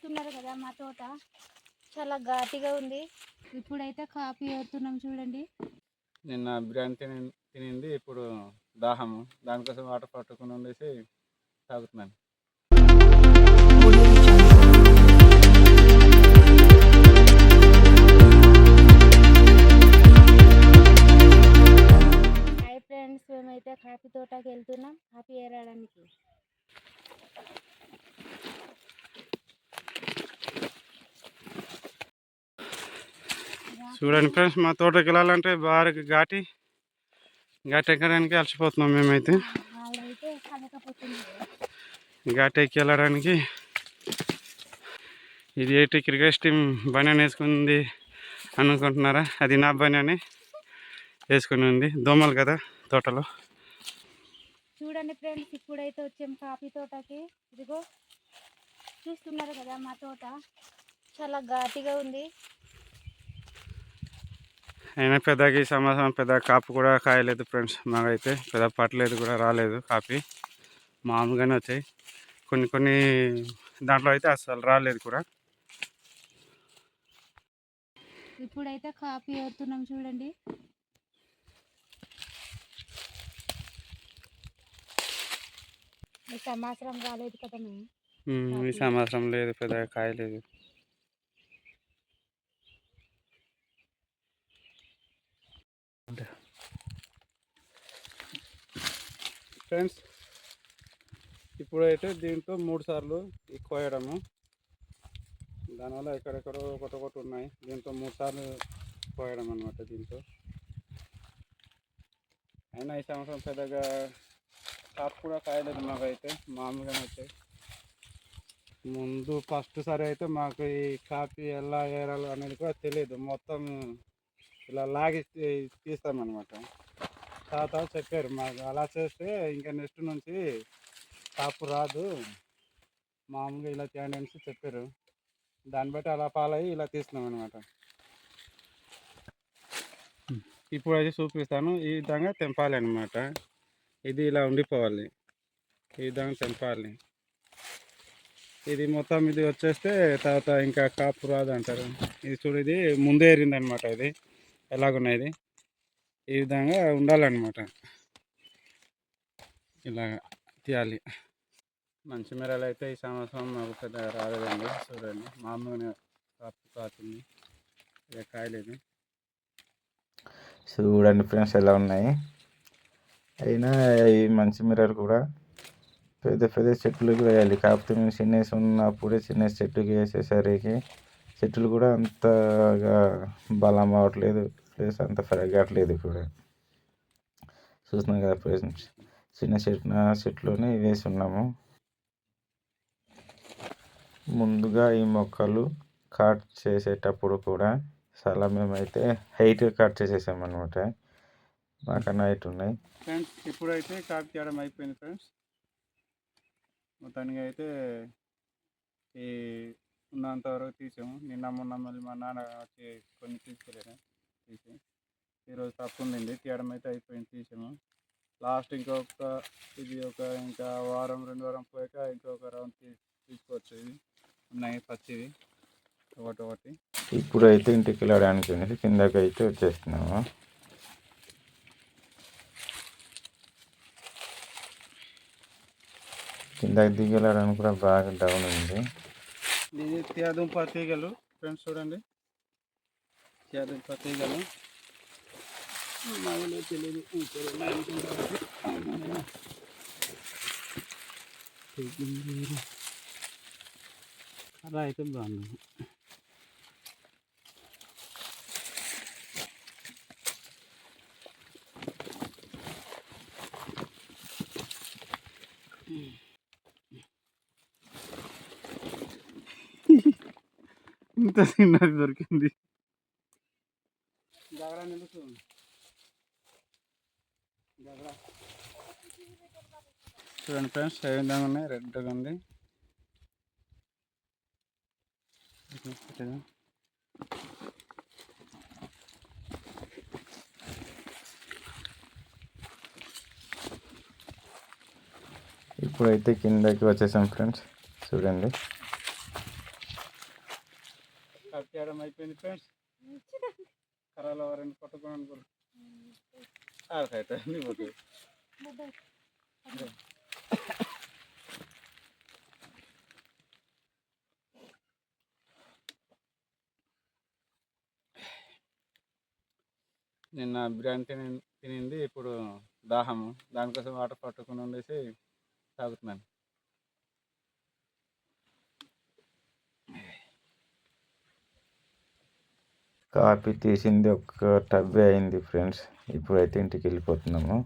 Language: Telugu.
చూస్తున్నారు కదా మా తోట చాలా ఘాటిగా ఉంది. ఇప్పుడైతే కాఫీ ఏరుతున్నాం చూడండి. నిన్న బిర్యానీ తినింది, ఇప్పుడు దాహము, దానికోసం వాటర్ పట్టుకుని ఉండేసి తాగుతున్నాను. హాయ్ ఫ్రెండ్స్, మేమైతే కాఫీ తోటకి వెళ్తున్నాం కాఫీ ఏరడానికి. చూడండి ఫ్రెండ్స్, మా తోటకి వెళ్ళాలంటే బాగా ఘాటి ఎక్కడానికి అలసిపోతున్నాం. మేమైతే ఘాటి ఎక్కి వెళ్ళడానికి ఇది ఏంటి క్రికెట్ టీమ్ బనాన్ వేసుకుంది అనుకుంటున్నారా? అది నా బనానే వేసుకుని ఉంది. దోమలు కదా తోటలో. చూడండి ఫ్రెండ్స్, ఇప్పుడైతే వచ్చాం కాఫీ తోటకి. ఇదిగో చూస్తున్నారు కదా మా తోట చాలా ఘాటిగా ఉంది. అయినా పెద్దగా ఈ సంవత్సరం పెద్ద కాపు కూడా కాయలేదు ఫ్రెండ్స్. మాకైతే పెద్ద పట్టలేదు కూడా, రాలేదు కాపీ. మామూలుగానే వచ్చాయి. కొన్ని దాంట్లో అయితే అసలు రాలేదు కూడా. ఇప్పుడైతే కాఫీ ఏరుతున్నాం చూడండి. ఈ సంవత్సరం రాలేదు కదా మేము. ఈ సంవత్సరం లేదు, పెద్దగా కాయలేదు. ఫ్రెండ్స్, ఇప్పుడైతే దీంతో 3 సార్లు కోయడము. దానివల్ల ఎక్కడెక్కడో ఒకటి ఉన్నాయి. దీంతో 3 సార్లు కోయడం అనమాట. దీంతో అయినా ఈ సంవత్సరం పెద్దగా కాపు కూడా కాయలేదు. మాకైతే మామూలుగానే వచ్చాయి. ముందు ఫస్ట్ సారి అయితే మాకు ఈ కాపీ ఎలా ఏరాలి అనేది కూడా తెలియదు. మొత్తం ఇలా లాగి తీస్తామన్నమాట. తాత చెప్పారు మాకు, అలా చేస్తే ఇంకా నెక్స్ట్ నుంచి కాపు రాదు, మామూలుగా ఇలా చేయండి అనేసి చెప్పారు. దాన్ని బట్టి అలా ఫాలో అయ్యి ఇలా తీస్తున్నాం అనమాట. ఇప్పుడు అయితే చూపిస్తాను. ఈ విధంగా తెంపాలి అనమాట. ఇది ఇలా ఉండిపోవాలి, ఈ విధంగా తెంపాలి. ఇది మొత్తం ఇది వచ్చేస్తే తర్వాత ఇంకా కాపు రాదు అంటారు. ఇది చూడు, ఇది ముందే ఏరింది అనమాట. ఇది ఎలాగున్నది ఈ విధంగా ఉండాలన్నమాట. ఇలా తీయాలి. మంచి మిరలు అయితే ఈ సంవత్సరం మాకు పెద్దగా రాలేదండి. చూడండి, మామూలుగానే కాపు కాతుంది, ఇక కాయలేదు. చూడండి ఫ్రెండ్స్ ఎలా ఉన్నాయి. అయినా ఈ మంచి మిరలు కూడా పెద్ద చెట్లకు వేయాలి. కాకపోతే మేము చిన్న ఉన్నప్పుడే చిన్న చెట్టుకి వేసేసరికి చెట్లు కూడా అంతగా బలం అవ్వట్లేదు, ప్లస్ అంత పెరగట్లేదు కూడా. చూస్తున్నాం కదా ఫ్రెండ్స్, చిన్న చెట్లోనే వేసి ఉన్నాము. ముందుగా ఈ మొక్కలు కట్ చేసేటప్పుడు కూడా చాలా మేమైతే హైట్ కట్ చేసేసామన్నమాట. మాకన్నా హైట్ ఉన్నాయి ఫ్రెండ్స్. ఇప్పుడైతే కాపీ చేయడం అయిపోయింది ఫ్రెండ్స్. మొత్తానికి అయితే ఈ ఉన్నంత వరకు తీసాము. నిన్న మొన్న మళ్ళీ మా నాన్న వచ్చి కొన్ని తీసుకెళ్ళాను, తీసి ఈరోజు తప్పు ఉండింది, తీయడం అయితే అయిపోయింది, తీసాము. లాస్ట్ ఇంకా వారం 2 వారం పోయాక ఇంకొక రౌండ్ తీసుకోవచ్చు. ఇది ఉన్నాయి పచ్చివి ఒకటి. ఇప్పుడైతే ఇంటికి వెళ్ళడానికి కిందకి అయితే వచ్చేస్తున్నాము. కిందకి దిగడానికి కూడా బాగా డౌన్ ఉంది. ఇది తీయదుంప తీగలు ఫ్రెండ్స్. చూడండి, తీయదుంప తీగలు. తెలియదు అలా అయితే బాగుంది. ఇంత చిన్నది దొరికింది. చూడండి ఫ్రెండ్స్, ఏ విధంగా ఉన్నాయి. రెడ్గా ఉంది. ఇప్పుడైతే కిందకి వచ్చేసాం ఫ్రెండ్స్. చూడండి, కాపీ తీయడం అయిపోయింది ఫ్రెండ్స్. కర్రలో రెండు పట్టుకొని అనుకోరు ఆడకైతే పోతుంది. నిన్న బిర్యానీ తినింది, ఇప్పుడు దాహము, దానికోసం వాటర్ పట్టుకుని ఉండేసి తాగుతున్నాను. కాఫీ తీసింది ఒక్క టబ్బే అయింది ఫ్రెండ్స్. ఇప్పుడైతే ఇంటికి వెళ్ళిపోతున్నాము.